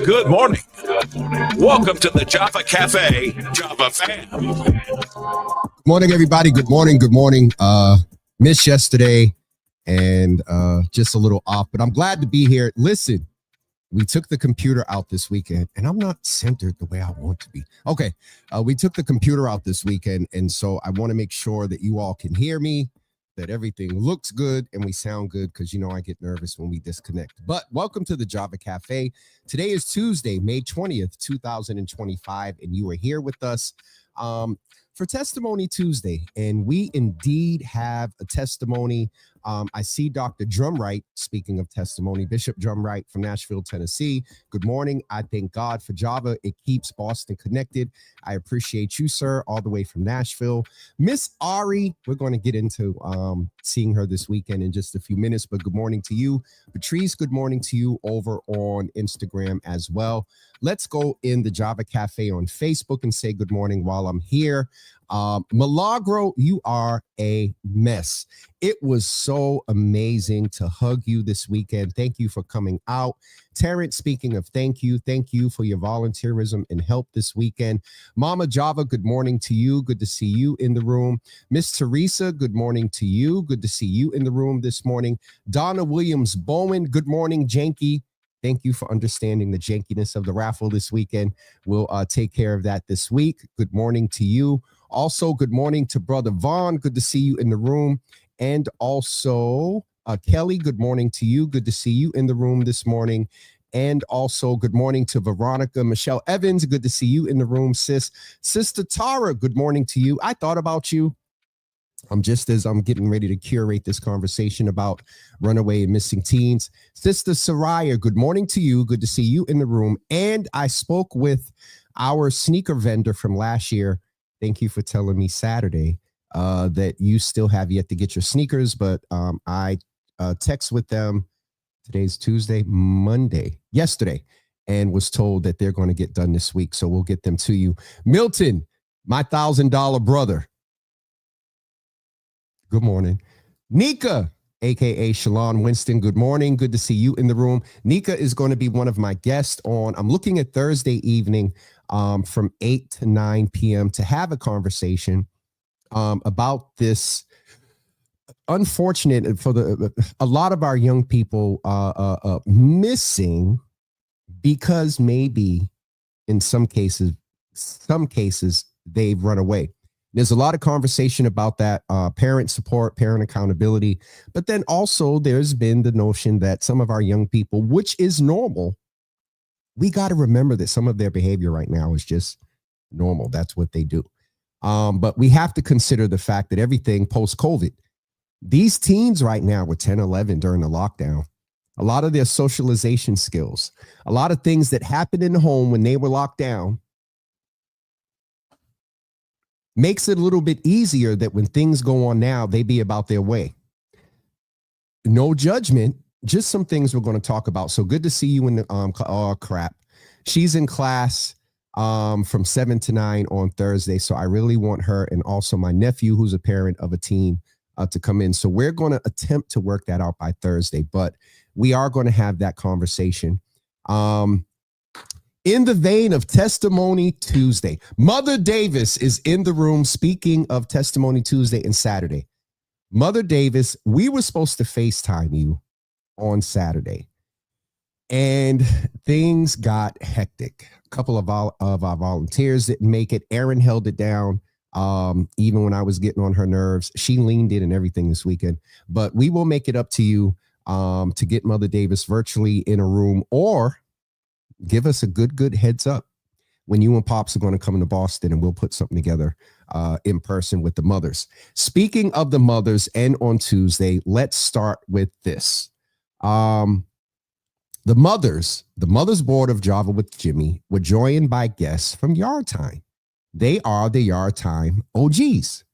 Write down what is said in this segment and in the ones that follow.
Good morning. Welcome to the Java Cafe, Java fam. Good morning, everybody. Good morning. Good morning. Missed yesterday and just a little off, but I'm glad to be here. Listen, we took the computer out this weekend, and I'm not centered the way I want to be. Okay, we took the computer out this weekend, and so I want to make sure that you all can hear me, that everything looks good, and we sound good, because, you know, I get nervous when we disconnect. But welcome to the Java Cafe. Today is Tuesday, May 20th, 2025, and you are here with us for Testimony Tuesday, and we indeed have a testimony. I see Dr. Drumright, speaking of testimony, Bishop Drumright from Nashville, Tennessee. Good morning. I thank God for Java. It keeps Boston connected. I appreciate you, sir, all the way from Nashville. Miss Ari, we're going to get into seeing her this weekend in just a few minutes, but good morning to you. Patrice, good morning to you over on Instagram as well. Let's go in the Java Cafe on Facebook and say good morning while I'm here. Milagro, you are a mess. It was so amazing to hug you this weekend. Thank you for coming out. Terrence, speaking of thank you for your volunteerism and help this weekend. Mama Java, good morning to you. Good to see you in the room. Miss Teresa, good morning to you. Good to see you in the room this morning. Donna Williams Bowen, good morning, Janky. Thank you for understanding the jankiness of the raffle this weekend. We'll take care of that this week. Good morning to you. Also, good morning to Brother Vaughn. Good to see you in the room. And also, Kelly, good morning to you. Good to see you in the room this morning. And also, good morning to Veronica. Michelle Evans, good to see you in the room, sis. Sister Tara, good morning to you. I thought about you. Just as I'm getting ready to curate this conversation about runaway and missing teens. Sister Soraya, good morning to you. Good to see you in the room. And I spoke with our sneaker vendor from last year. Thank you for telling me Saturday that you still have yet to get your sneakers, but I text with them. Today's Tuesday, yesterday, and was told that they're going to get done this week. So we'll get them to you. Milton, my $1,000 brother. Good morning. Nika, a.k.a. Shalon Winston, good morning. Good to see you in the room. Nika is going to be one of my guests I'm looking at Thursday evening from 8 to 9 p.m. to have a conversation about this unfortunate for a lot of our young people missing because maybe in some cases they've run away. There's a lot of conversation about that, parent support, parent accountability, but then also there's been the notion that some of our young people, which is normal, we got to remember that some of their behavior right now is just normal. That's what they do. But we have to consider the fact that everything post-COVID, these teens right now were 10, 11 during the lockdown. A lot of their socialization skills, a lot of things that happened in the home when they were locked down, makes it a little bit easier that when things go on now, they be about their way. No judgment, just some things we're going to talk about. So good to see you in the, oh crap. She's in class from 7 to 9 on Thursday. So I really want her and also my nephew, who's a parent of a teen, to come in. So we're going to attempt to work that out by Thursday, but we are going to have that conversation. In the vein of Testimony Tuesday, Mother Davis is in the room. Speaking of Testimony Tuesday and Saturday, Mother Davis, we were supposed to FaceTime you on Saturday, and things got hectic. A couple of our volunteers didn't make it. Erin held it down. Even when I was getting on her nerves, she leaned in and everything this weekend, but we will make it up to you to get Mother Davis virtually in a room, or give us a good heads up when you and Pops are going to come into Boston, and we'll put something together in person with the mothers. Speaking of the mothers, and on Tuesday, let's start with this. The mothers board of Java with Jimmy were joined by guests from Yard Time. They are the Yard Time OGs.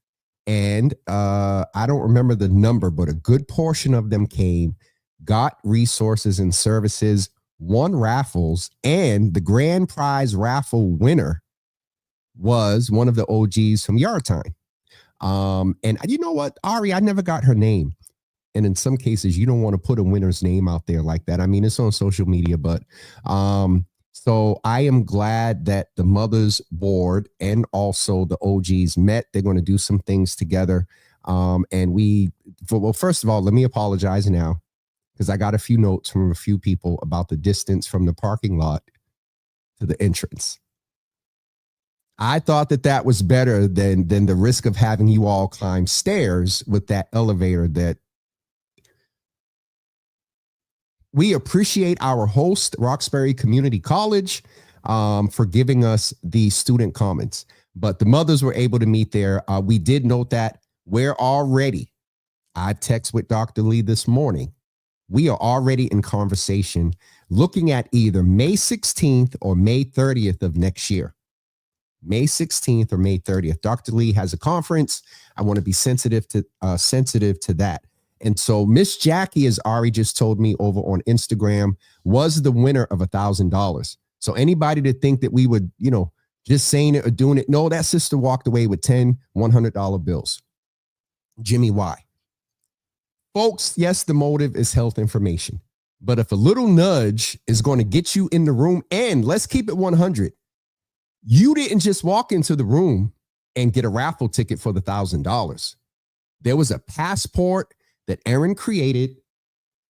And I don't remember the number, but a good portion of them came, got resources and services, won raffles, and the grand prize raffle winner was one of the OGs from Yard Time. And you know what, Ari, I never got her name. And in some cases, you don't want to put a winner's name out there like that. I mean, it's on social media, but So I am glad that the mothers board and also the OGs met. They're going to do some things together. Well, first of all, let me apologize now because I got a few notes from a few people about the distance from the parking lot to the entrance. I thought that was better than the risk of having you all climb stairs with that elevator. That we appreciate our host, Roxbury Community College, for giving us the student comments. But the mothers were able to meet there. We did note that we're already, I text with Dr. Lee this morning. We are already in conversation looking at either May 16th or May 30th of next year. May 16th or May 30th. Dr. Lee has a conference. I want to be sensitive to that. And so Miss Jackie, as Ari just told me over on Instagram, was the winner of $1,000. So anybody to think that we would, just saying it or doing it. No, that sister walked away with 10 $100 bills. Jimmy, why? Folks, yes, the motive is health information. But if a little nudge is going to get you in the room, and let's keep it 100, you didn't just walk into the room and get a raffle ticket for the $1,000. There was a passport that Aaron created,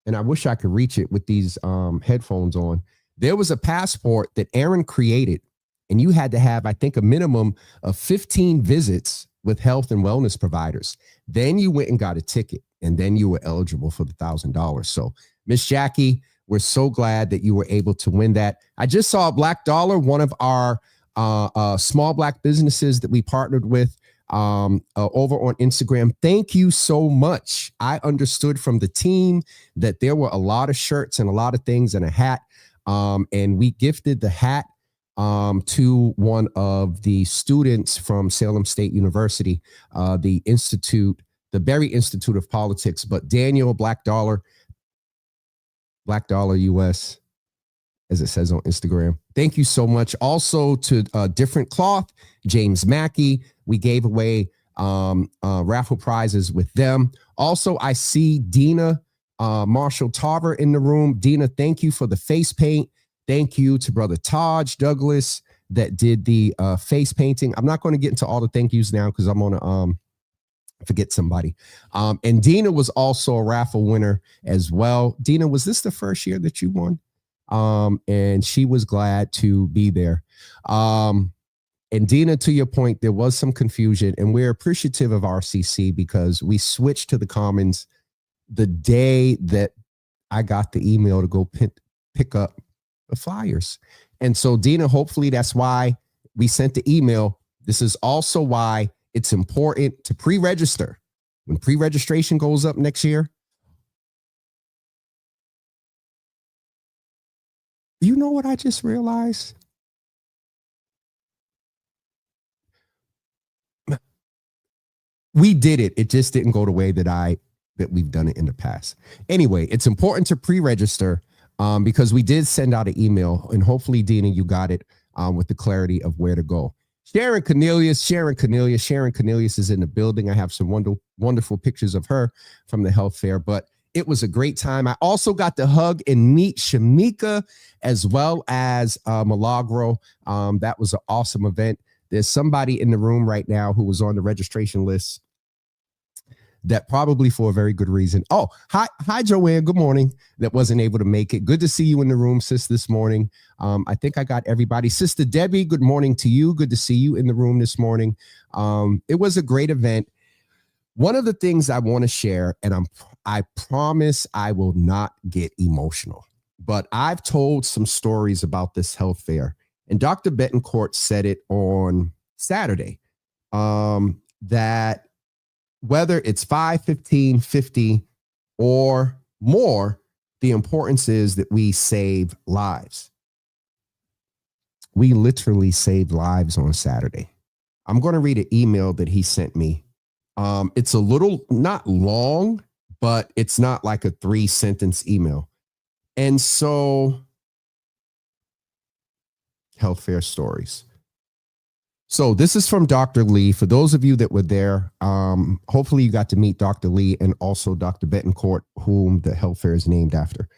and I wish I could reach it with these headphones on. There was a passport that Aaron created, and you had to have, I think, a minimum of 15 visits with health and wellness providers. Then you went and got a ticket, and then you were eligible for the $1,000. So, Miss Jackie, we're so glad that you were able to win that. I just saw Black Dollar, one of our small Black businesses that we partnered with over on Instagram. Thank you so much. I understood from the team that there were a lot of shirts and a lot of things and a hat. And we gifted the hat to one of the students from Salem State University, the Berry Institute of Politics. But Daniel, Black Dollar US, as it says on Instagram. Thank you so much. Also to Different Cloth, James Mackey. We gave away raffle prizes with them. Also, I see Dina Marshall Tarver in the room. Dina, thank you for the face paint. Thank you to Brother Taj Douglas that did the face painting. I'm not going to get into all the thank yous now because I'm going to forget somebody. And Dina was also a raffle winner as well. Dina, was this the first year that you won? And she was glad to be there. And Dina, to your point, there was some confusion, and we're appreciative of RCC because we switched to the Commons the day that I got the email to go pick up the flyers. And so, Dina, hopefully that's why we sent the email. This is also why it's important to pre-register. When pre-registration goes up next year, you know what I just realized? We did it. It just didn't go the way that we've done it in the past. Anyway, it's important to pre-register because we did send out an email, and hopefully, Dina, you got it with the clarity of where to go. Sharon Cornelius is in the building. I have some wonderful pictures of her from the health fair, but it was a great time. I also got to hug and meet Shamika as well as Milagro. That was an awesome event. There's somebody in the room right now who was on the registration list that probably for a very good reason. Oh, hi, Joanne. Good morning. That wasn't able to make it. Good to see you in the room, sis, this morning. I think I got everybody. Sister Debbie, good morning to you. Good to see you in the room this morning. It was a great event. One of the things I want to share, and I promise I will not get emotional, but I've told some stories about this health fair, and Dr. Betancourt said it on Saturday, that whether it's 5, 15, 50 or more, the importance is that we save lives. We literally saved lives on Saturday. I'm going to read an email that he sent me. It's a little, not long, but it's not like a 3-sentence email. And so, health fair stories. So this is from Dr. Lee. For those of you that were there, hopefully you got to meet Dr. Lee and also Dr. Betancourt, whom the health fair is named after.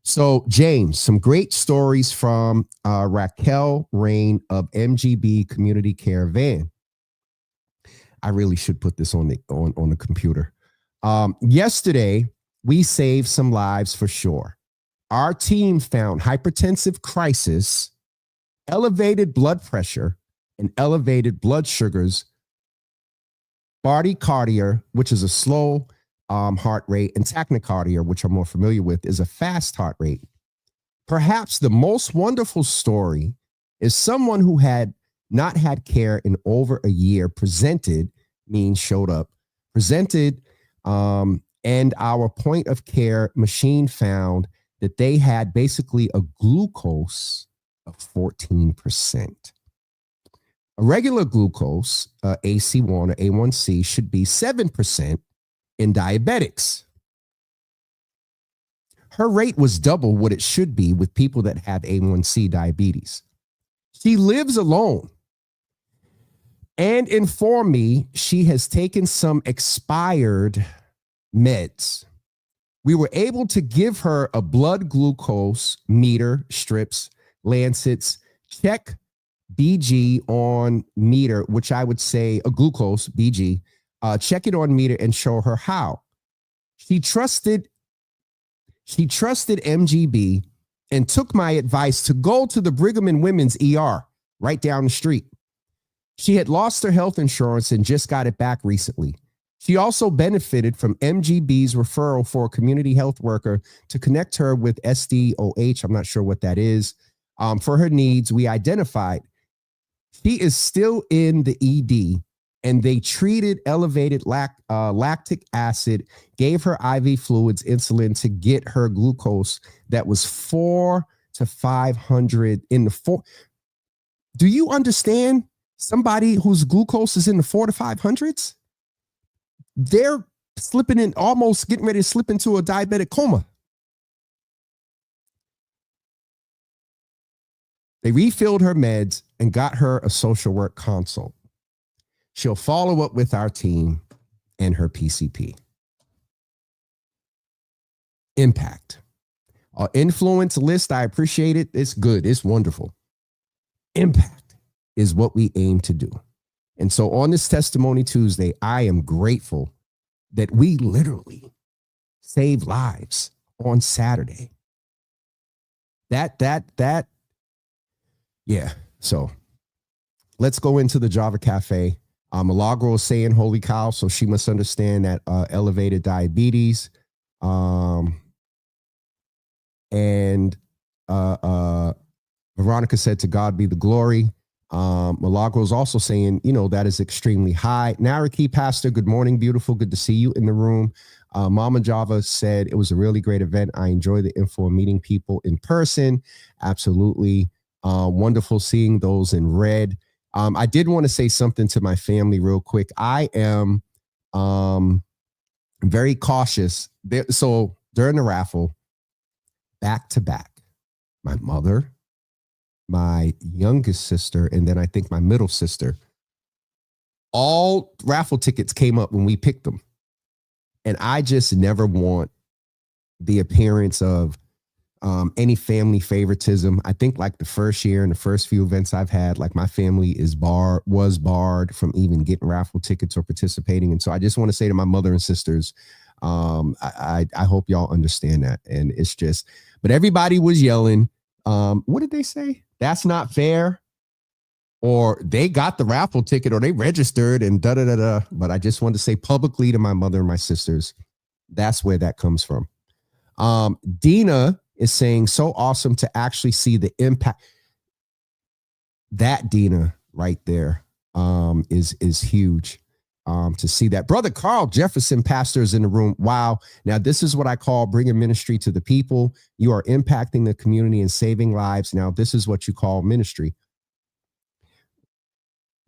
So, James, some great stories from Raquel Rain of MGB Community Caravan. I really should put this on the computer. Yesterday, we saved some lives for sure. Our team found hypertensive crisis, elevated blood pressure, and elevated blood sugars, bradycardia, which is a slow heart rate, and tachycardia, which I'm more familiar with, is a fast heart rate. Perhaps the most wonderful story is someone who had not had care in over a year presented, means showed up, presented, and our point of care machine found that they had basically a glucose of 14%. A regular glucose, AC1 or A1C, should be 7% in diabetics. Her rate was double what it should be with people that have A1C diabetes. She lives alone and informed me she has taken some expired meds. We were able to give her a blood glucose meter, strips, lancets, check BG on meter, which I would say a glucose BG, check it on meter and show her how. She trusted MGB and took my advice to go to the Brigham and Women's ER right down the street. She had lost her health insurance and just got it back recently. She also benefited from MGB's referral for a community health worker to connect her with SDOH. I'm not sure what that is. For her needs, we identified she is still in the ED, and they treated elevated lactic acid, gave her IV fluids, insulin to get her glucose that was 400 to 500 in the 4. Do you understand somebody whose glucose is in the 400 to 500s? They're slipping in, almost getting ready to slip into a diabetic coma. They refilled her meds and got her a social work consult. She'll follow up with our team and her PCP. Impact. Our influence list, I appreciate it. It's good. It's wonderful. Impact is what we aim to do. And so on this Testimony Tuesday, I am grateful that we literally saved lives on Saturday. Yeah. So let's go into the Java Cafe. Milagro is saying, holy cow. So she must understand that elevated diabetes. And Veronica said, to God be the glory. Milagro is also saying, that is extremely high. Naraki Pastor, good morning, beautiful. Good to see you in the room. Mama Java said it was a really great event. I enjoy the info of meeting people in person. Absolutely. Wonderful seeing those in red. I did want to say something to my family real quick. I am very cautious. So during the raffle, back to back, my mother, my youngest sister, and then I think my middle sister, all raffle tickets came up when we picked them. And I just never want the appearance of any family favoritism. I think like the first year and the first few events I've had, like my family was barred from even getting raffle tickets or participating. And so I just want to say to my mother and sisters, I hope y'all understand that. And it's just, but everybody was yelling. What did they say? That's not fair. Or they got the raffle ticket or they registered and da-da-da-da. But I just wanted to say publicly to my mother and my sisters, that's where that comes from. Dina is saying, so awesome to actually see the impact. That Dina right there is huge to see that. Brother Carl Jefferson, pastor, is in the room. Wow. Now, this is what I call bringing ministry to the people. You are impacting the community and saving lives. Now, this is what you call ministry.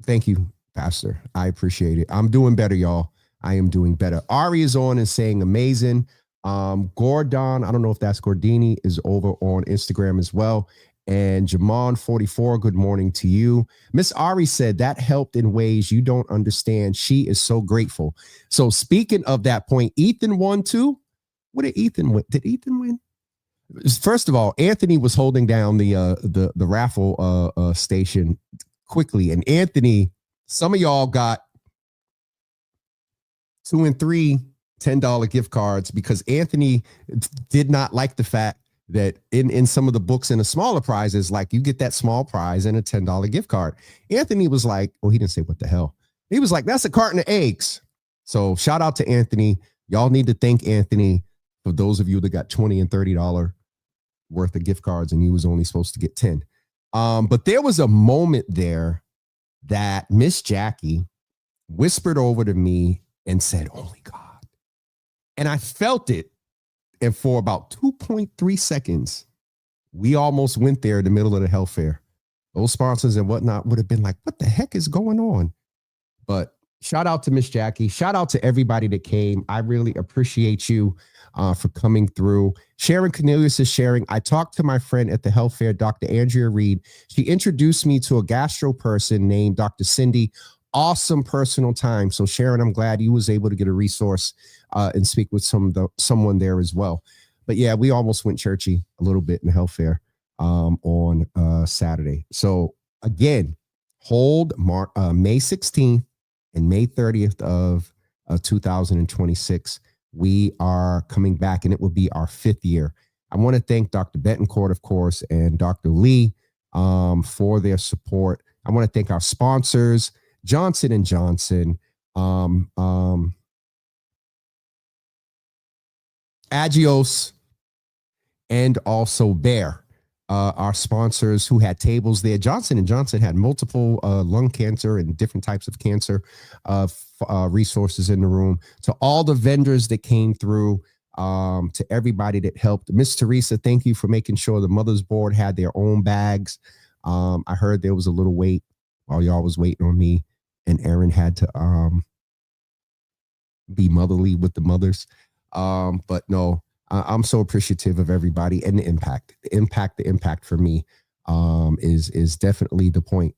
Thank you, Pastor. I appreciate it. I'm doing better, y'all. I am doing better. Ari is on and saying amazing. Gordon, I don't know if that's Gordini, is over on Instagram as well. And Jamon44, good morning to you. Miss Ari said that helped in ways you don't understand. She is so grateful. So speaking of that point, Ethan won too. What did Ethan win? Did Ethan win? First of all, Anthony was holding down the raffle station quickly, and Anthony, some of y'all got 2 and 3 $10 gift cards because Anthony did not like the fact that in some of the books in the smaller prizes, like you get that small prize and a $10 gift card. Anthony was like, oh, he didn't say what the hell. He was like, that's a carton of eggs. So shout out to Anthony. Y'all need to thank Anthony for those of you that got $20 and $30 worth of gift cards and you was only supposed to get 10. But there was a moment there that Miss Jackie whispered over to me and said, only God. And I felt it. And for about 2.3 seconds, we almost went there in the middle of the health fair. Those sponsors and whatnot would have been like, what the heck is going on? But shout out to Miss Jackie. Shout out to everybody that came. I really appreciate you for coming through. Sharon Cornelius is sharing. I talked to my friend at the health fair, Dr. Andrea Reed. She introduced me to a gastro person named Dr. Cindy. Awesome personal time. So Sharon, I'm glad you was able to get a resource and speak with someone there as well. But yeah, we almost went churchy a little bit in the health fair on Saturday. So again, hold May 16th and May 30th of 2026. We are coming back and it will be our 5th year. I want to thank Dr. Betancourt, of course, and Dr. Lee for their support. I want to thank our sponsors, Johnson & Johnson, Agios, and also Bayer, our sponsors who had tables there. Johnson & Johnson had multiple lung cancer and different types of cancer resources in the room. To all the vendors that came through, to everybody that helped. Miss Teresa, thank you for making sure the Mother's Board had their own bags. I heard there was a little wait while y'all was waiting on me. And Aaron had to be motherly with the mothers. But no, I'm so appreciative of everybody and the impact. The impact for me is definitely the point.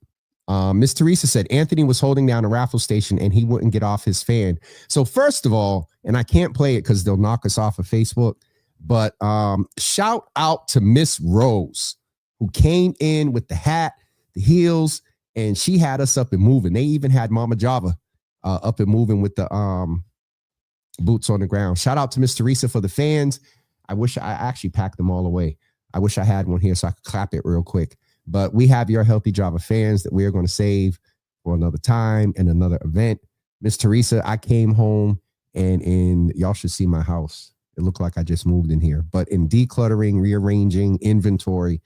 Miss Teresa said Anthony was holding down a raffle station and he wouldn't get off his fan. So first of all, and I can't play it because they'll knock us off of Facebook, but shout out to Miss Rose, who came in with the hat, the heels, and she had us up and moving. They even had Mama Java up and moving with the boots on the ground. Shout out to Miss Teresa for the fans. I wish I actually packed them all away. I wish I had one here so I could clap it real quick. But we have your Healthy Java fans that we are going to save for another time and another event. Miss Teresa, I came home and y'all should see my house. It looked like I just moved in here. But in decluttering, rearranging, inventory,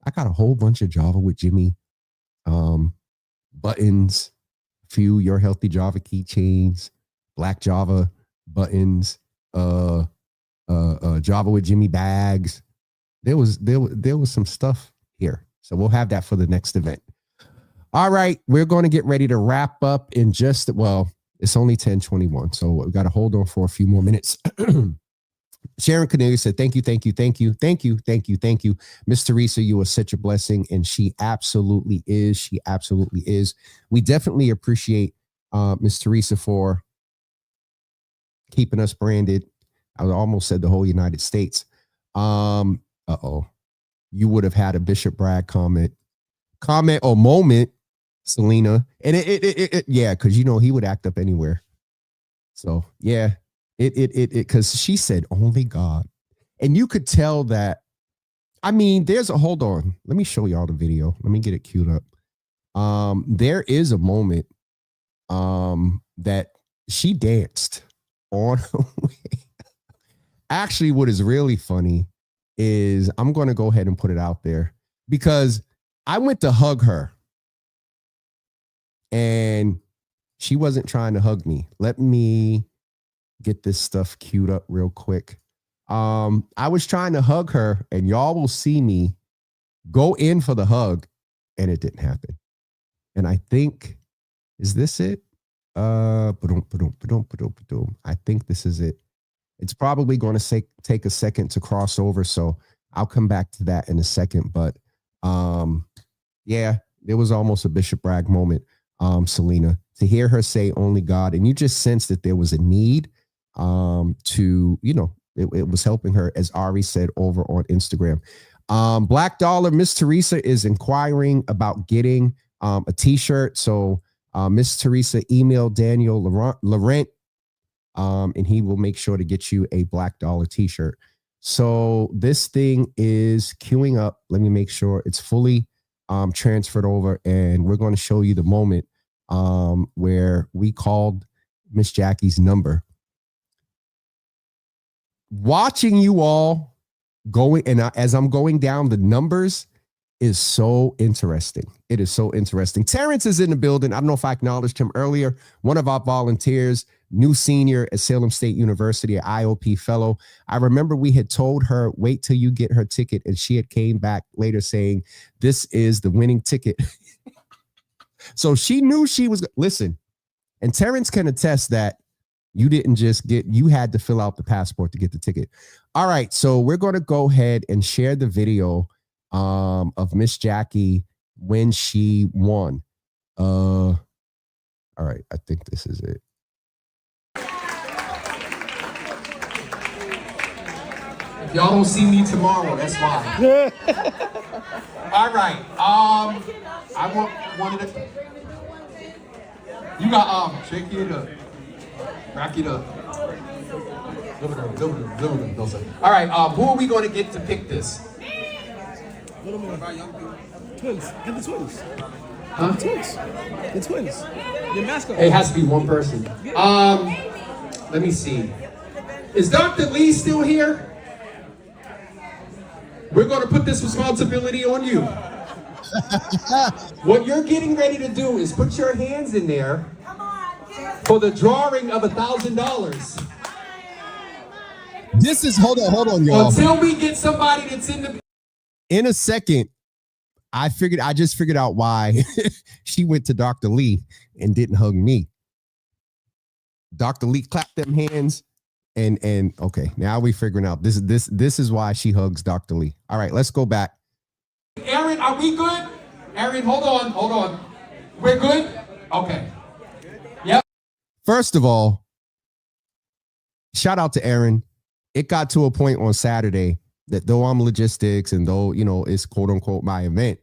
I got a whole bunch of Java with Jimmy buttons, few Your Healthy Java keychains, Black Java buttons, Java with Jimmy bags. There was some stuff here. So we'll have that for the next event. All right, we're going to get ready to wrap up in just, well, it's only 10:21. So we've got to hold on for a few more minutes. Sharon Cornelius said, thank you. Miss Teresa, you are such a blessing. And she absolutely is. We definitely appreciate Miss Teresa for keeping us branded. I almost said the whole United States. You would have had a Bishop Bragg comment or moment, Selena. And it yeah, because you know he would act up anywhere. So yeah. Because she said only God, and you could tell that. I mean, hold on. Let me show y'all the video. Let me get it queued up. There is a moment that she danced on her way. Actually, what is really funny is I'm going to go ahead and put it out there because I went to hug her and she wasn't trying to hug me. Let me get this stuff queued up real quick. I was trying to hug her and y'all will see me go in for the hug and it didn't happen. And I think, is this it? I think this is it. It's probably going to take a second to cross over. So I'll come back to that in a second. But yeah, there was almost a Bishop Bragg moment, Selena, to hear her say only God. And you just sense that there was a need to, It was helping her, as Ari said over on Instagram. Black Dollar, Miss Teresa is inquiring about getting a t-shirt. So Miss Teresa emailed Daniel Laurent, and he will make sure to get you a Black Dollar t-shirt. So this thing is queuing up. Let me make sure it's fully transferred over, and we're going to show you the moment where we called Miss Jackie's number. Watching you all going, and as I'm going down the numbers, is so interesting. It is so interesting. Terrence is in the building. I don't know if I acknowledged him earlier. One of our volunteers, new senior at Salem State University, an IOP fellow. I remember we had told her, wait till you get her ticket. And she had came back later saying, this is the winning ticket. So she knew she was, listen, and Terrence can attest that you didn't just you had to fill out the passport to get the ticket. All right. So we're going to go ahead and share the video of Miss Jackie when she won. All right. I think this is it. If y'all don't see me tomorrow, that's why. All right. I want one of the. You got shake it up, rack it up. All right. Who are we going to get to pick this? Twins. Get the twins. Huh? The twins. The twins. Your mascot. It has to be one person. Let me see. Is Dr. Lee still here? We're going to put this responsibility on you. What you're getting ready to do is put your hands in there for the drawing of $1,000. This is, hold on, y'all. Until we get somebody that's in the... In a second, I just figured out why she went to Dr. Lee and didn't hug me. Dr. Lee clapped them hands. And okay, now we figuring out this is why she hugs Dr. Lee. All right, let's go back. Aaron, are we good? Aaron, hold on. We're good? Okay. Yep. First of all, shout out to Aaron. It got to a point on Saturday that though I'm logistics and though, you know, it's quote unquote my event,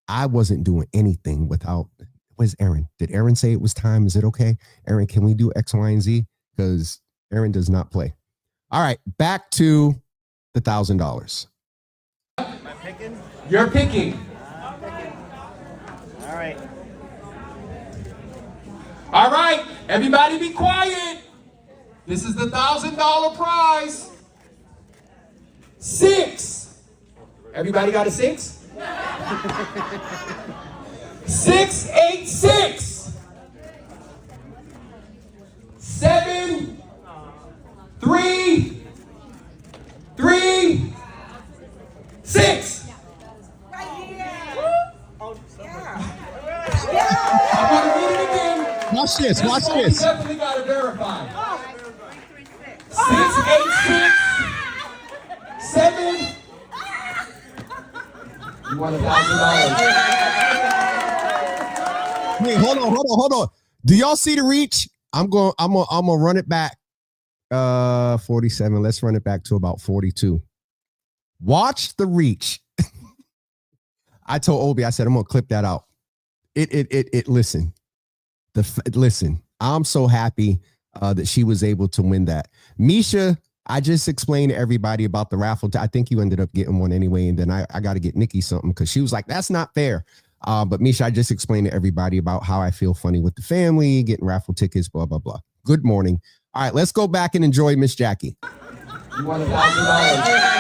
I wasn't doing anything without, where's Aaron? Did Aaron say it was time? Is it okay? Aaron, can we do X, Y, and Z? Because Aaron does not play. All right, back to the $1,000. You're picking. All right. All right, everybody be quiet. This is the $1,000 prize. 6. Everybody got a 6? 686. 7 3 3 6. Right here. I'm gonna read it again. Watch this. We definitely gotta verify. 686 7. You want $1,000? Wait, hold on. Do y'all see the reach? I'm gonna run it back. 47. Let's run it back to about 42. Watch the reach. I told Obi, I said, I'm gonna clip that out. Listen. Listen, I'm so happy that she was able to win that. Misha, I just explained to everybody about the raffle. I think you ended up getting one anyway. And then I got to get Nikki something because she was like, that's not fair. But Misha, I just explained to everybody about how I feel funny with the family, getting raffle tickets, blah, blah, blah. Good morning. All right, let's go back and enjoy Miss Jackie. You want $1,000?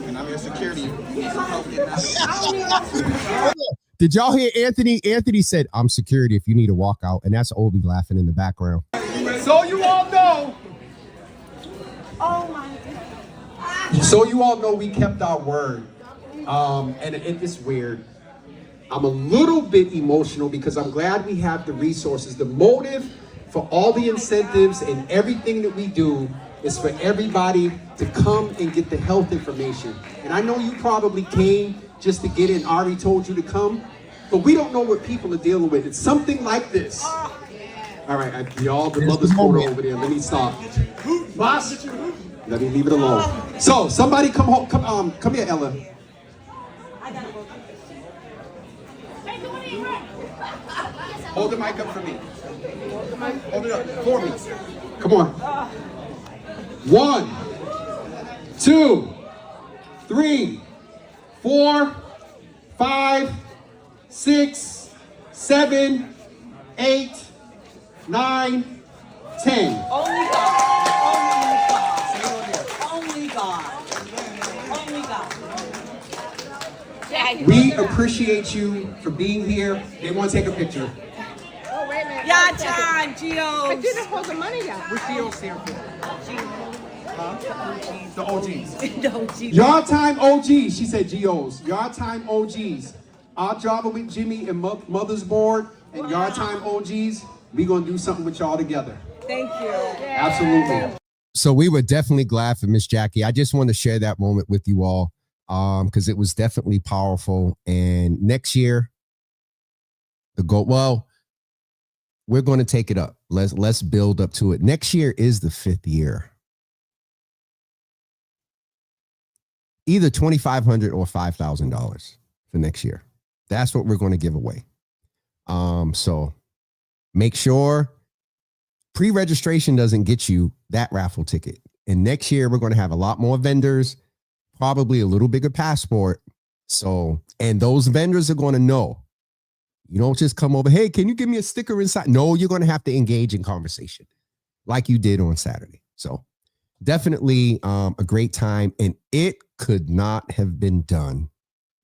And I'm your security. Did y'all hear Anthony? Anthony said, I'm security if you need to walk out. And that's Obi laughing in the background. So you all know. Oh my God. So you all know we kept our word. And it's weird. I'm a little bit emotional because I'm glad we have the resources. The motive for all the incentives and everything that we do is for everybody to come and get the health information. And I know you probably came just to get in. Ari told you to come, but we don't know what people are dealing with. It's something like this. All right, y'all, the mother's photo over there. Let me stop. Boss, let me leave it alone. So somebody come home. Come here, Ella. Hold the mic up for me. Hold it up for me. Come on. 1, 2, 3, 4, 5, 6, 7, 8, 9, 10. Only God. Only God. Only God. We appreciate you for being here. They want to take a picture. Oh, wait a minute. Yachan, Gio. I didn't hold the money yet. What's the old stand for? The OGs. No, Gio. Yard Time OGs. She said GOs. Yard Time OGs. Our Java with Jimmy and Mother's Board and Yard Time OGs. We gonna do something with y'all together. Thank you. Absolutely. So we were definitely glad for Miss Jackie. I just want to share that moment with you all because it was definitely powerful. And next year, we're going to take it up. Let's build up to it. Next year is the 5th year. Either $2,500 or $5,000 for next year. That's what we're going to give away. So make sure pre-registration doesn't get you that raffle ticket. And next year we're going to have a lot more vendors, probably a little bigger passport. So, and those vendors are going to know. You don't just come over, hey, can you give me a sticker inside? No, you're going to have to engage in conversation like you did on Saturday. So definitely a great time. And it could not have been done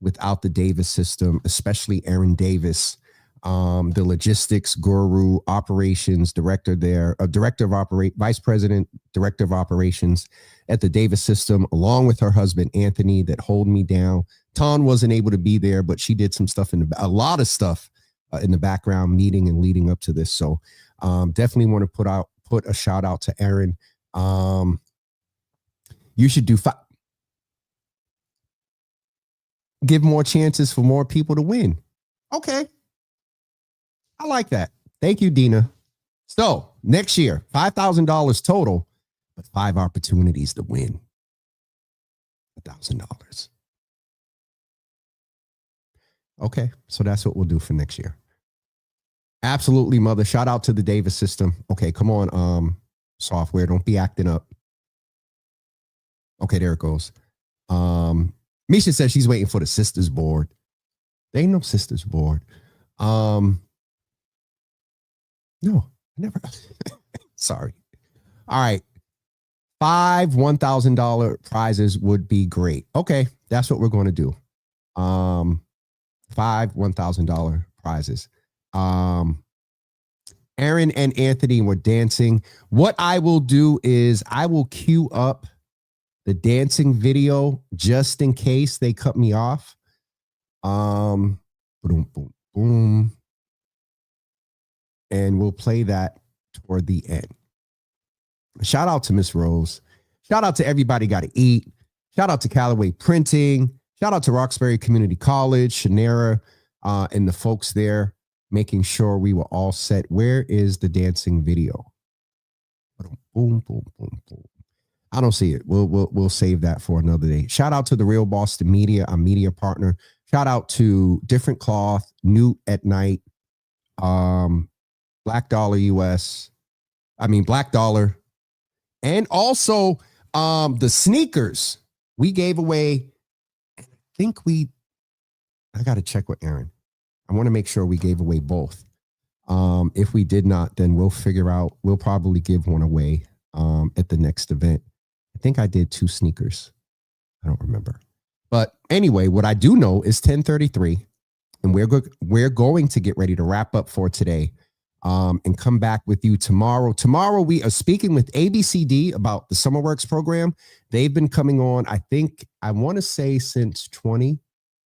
without the Davis system, especially Aaron Davis, the logistics guru, operations director there, vice president, director of operations at the Davis system, along with her husband, Anthony, that hold me down. Ton wasn't able to be there, but she did some stuff a lot of stuff in the background, meeting and leading up to this. So definitely want to put a shout out to Aaron. You should do give more chances for more people to win. Okay. I like that. Thank you, Dina. So next year, $5,000 total, but 5 opportunities to win $1,000. Okay. So that's what we'll do for next year. Absolutely, mother. Shout out to the Davis system. Okay. Come on. Software. Don't be acting up. Okay. There it goes. Misha says she's waiting for the sisters board. There ain't no sisters board. No, never. Sorry. All right. 5 $1,000 prizes would be great. Okay. That's what we're going to do. 5 $1,000 prizes. Aaron and Anthony were dancing. What I will do is I will queue up the dancing video just in case they cut me off. Boom, boom, boom. And we'll play that toward the end. Shout out to Miss Rose. Shout out to Everybody Gotta Eat. Shout out to Callaway Printing. Shout out to Roxbury Community College, Shanera, and the folks there making sure we were all set. Where is the dancing video? Boom, boom, boom, boom. I don't see it. We'll save that for another day. Shout out to the Real Boston Media, our media partner. Shout out to Different Cloth, Newt at Night, Black Dollar US. Black Dollar. And also the sneakers we gave away. I got to check with Aaron. I want to make sure we gave away both. If we did not, then we'll probably give one away at the next event. I think I did 2 sneakers. I don't remember. But anyway, what I do know is 10:33, and we're going to get ready to wrap up for today and come back with you tomorrow. Tomorrow, we are speaking with ABCD about the Summer Works program. They've been coming on, I want to say since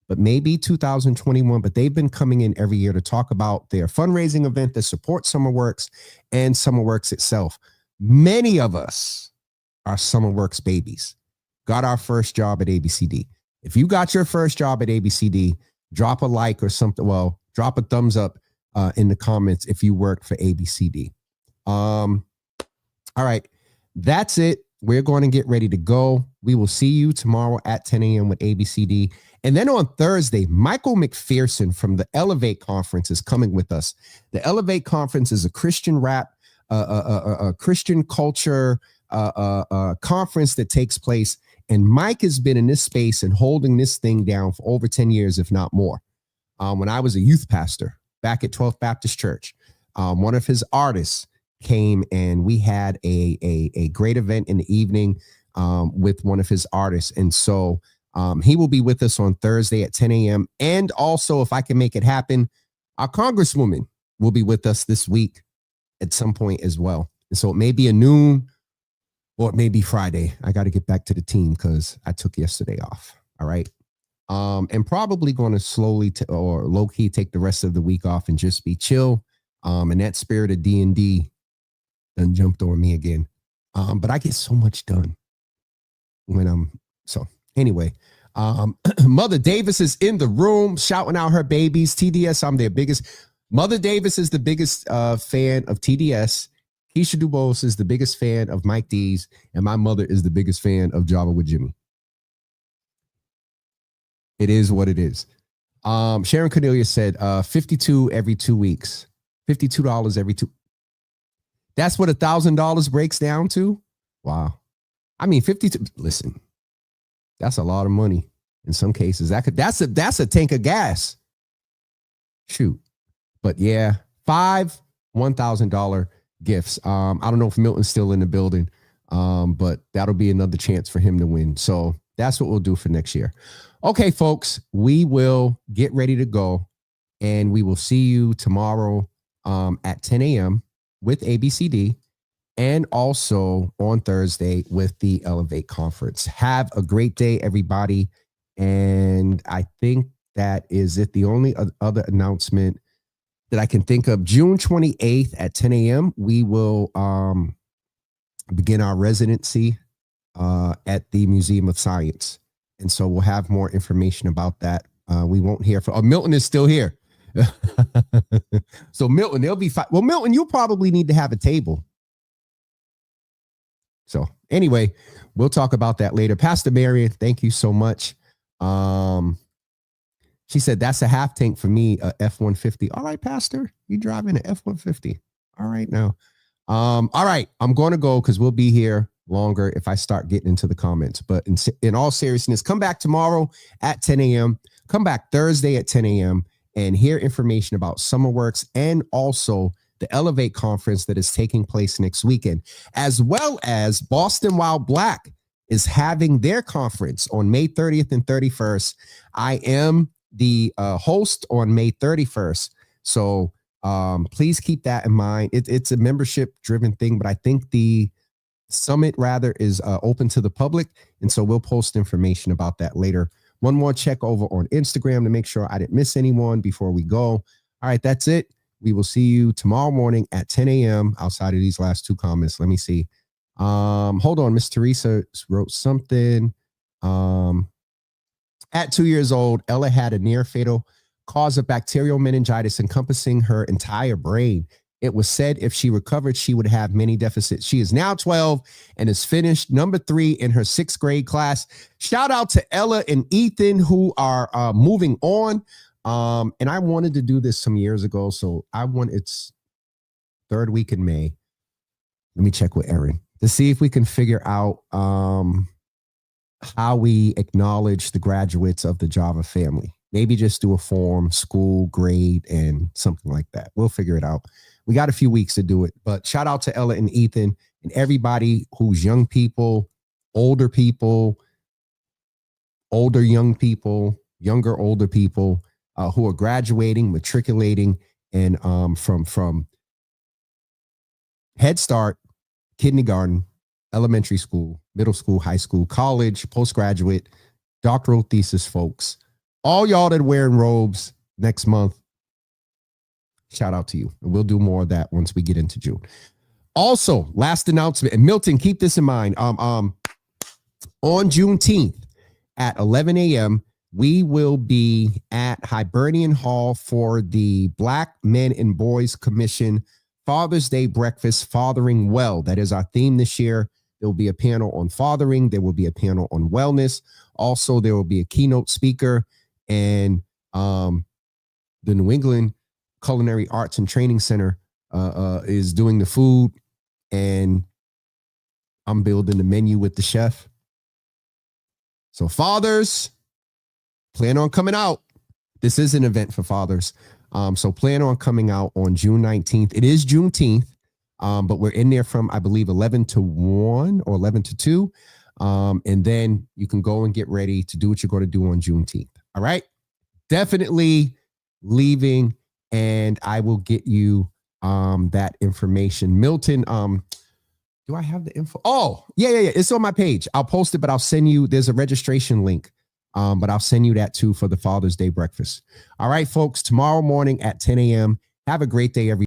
but maybe 2021. But they've been coming in every year to talk about their fundraising event that supports SummerWorks and SummerWorks itself. Many of us are SummerWorks babies. Got our first job at ABCD. If you got your first job at ABCD, drop a like or something. Well, drop a thumbs up in the comments if you work for ABCD. All right, that's it. We're going to get ready to go. We will see you tomorrow at 10 a.m. with ABCD. And then on Thursday, Michael McPherson from the Elevate Conference is coming with us. The Elevate Conference is a Christian rap, a Christian culture conference that takes place. And Mike has been in this space and holding this thing down for over 10 years, if not more. When I was a youth pastor back at 12th Baptist Church, one of his artists came and we had a great event in the evening with one of his artists. And so he will be with us on Thursday at 10 a.m. And also, if I can make it happen, our Congresswoman will be with us this week at some point as well. And so it may be a noon or it may be Friday. I got to get back to the team because I took yesterday off. All right. And probably going to slowly or low key take the rest of the week off and just be chill. And that spirit of D&D done jumped on me again. But I get so much done when so anyway, Mother Davis is in the room shouting out her babies. TDS, I'm their biggest. Mother Davis is the biggest fan of TDS. Keisha Dubose is the biggest fan of Mike D's, and my mother is the biggest fan of Java with Jimmy. It is what it is. Sharon Cornelia said 52 every 2 weeks. $52 every two. That's what $1,000 breaks down to. Wow. I mean, 52. Listen, that's a lot of money in some cases. That's a tank of gas. Shoot. But yeah, 5 $1,000 gifts. I don't know if Milton's still in the building, but that'll be another chance for him to win. So that's what we'll do for next year. Okay, folks, we will get ready to go, and we will see you tomorrow at 10 a.m. with ABCD, and also on Thursday with the Elevate Conference. Have a great day, everybody. And I think that is it. The only other announcement that I can think of, June 28th at 10 a.m., we will begin our residency at the Museum of Science. And so we'll have more information about that. We won't hear from Milton is still here. So Milton, they'll be fine. Well, Milton, you'll probably need to have a table. So anyway, we'll talk about that later. Pastor Marion, thank you so much. She said, that's a half tank for me, a F-150. All right, Pastor, you driving an F-150. All right now. All right, I'm going to go because we'll be here longer if I start getting into the comments. But in all seriousness, come back tomorrow at 10 a.m. Come back Thursday at 10 a.m. and hear information about SummerWorks and also the Elevate Conference that is taking place next weekend, as well as Boston While Black is having their conference on May 30th and 31st. I am the host on May 31st. So please keep that in mind. It's a membership driven thing, but I think the summit rather is open to the public. And so we'll post information about that later. One more check over on Instagram to make sure I didn't miss anyone before we go. All right, that's it. We will see you tomorrow morning at 10 a.m. outside of these last two comments. Let me see. Hold on. Miss Teresa wrote something. At 2 years old, Ella had a near fatal cause of bacterial meningitis encompassing her entire brain. It was said if she recovered, she would have many deficits. She is now 12 and is finished number 3 in her 6th grade class. Shout out to Ella and Ethan who are moving on. And I wanted to do this some years ago. So it's 3rd week in May. Let me check with Erin to see if we can figure out how we acknowledge the graduates of the Java family. Maybe just do a form, school, grade, and something like that. We'll figure it out. We got a few weeks to do it, but shout out to Ella and Ethan and everybody who's young people, older young people, younger, older people who are graduating, matriculating, and from Head Start, kindergarten, elementary school, middle school, high school, college, postgraduate, doctoral thesis folks. all y'all that are wearing robes next month, shout out to you. And we'll do more of that once we get into June. Also, last announcement, and Milton, keep this in mind. On Juneteenth at 11 a.m., we will be at Hibernian Hall for the Black Men and Boys Commission Father's Day Breakfast, Fathering Well. That is our theme this year. There will be a panel on fathering. There will be a panel on wellness. Also, there will be a keynote speaker, and the New England Culinary Arts and Training Center is doing the food, and I'm building the menu with the chef. So fathers, plan on coming out. This is an event for fathers. So plan on coming out on June 19th. It is Juneteenth, but we're in there from, I believe, 11 to 1 or 11 to 2. And then you can go and get ready to do what you're going to do on Juneteenth. All right. Definitely leaving, and I will get you that information. Milton, do I have the info? Oh, yeah. It's on my page. I'll post it, but I'll send you, there's a registration link. But I'll send you that too for the Father's Day breakfast. All right, folks, tomorrow morning at 10 a.m. Have a great day, everybody.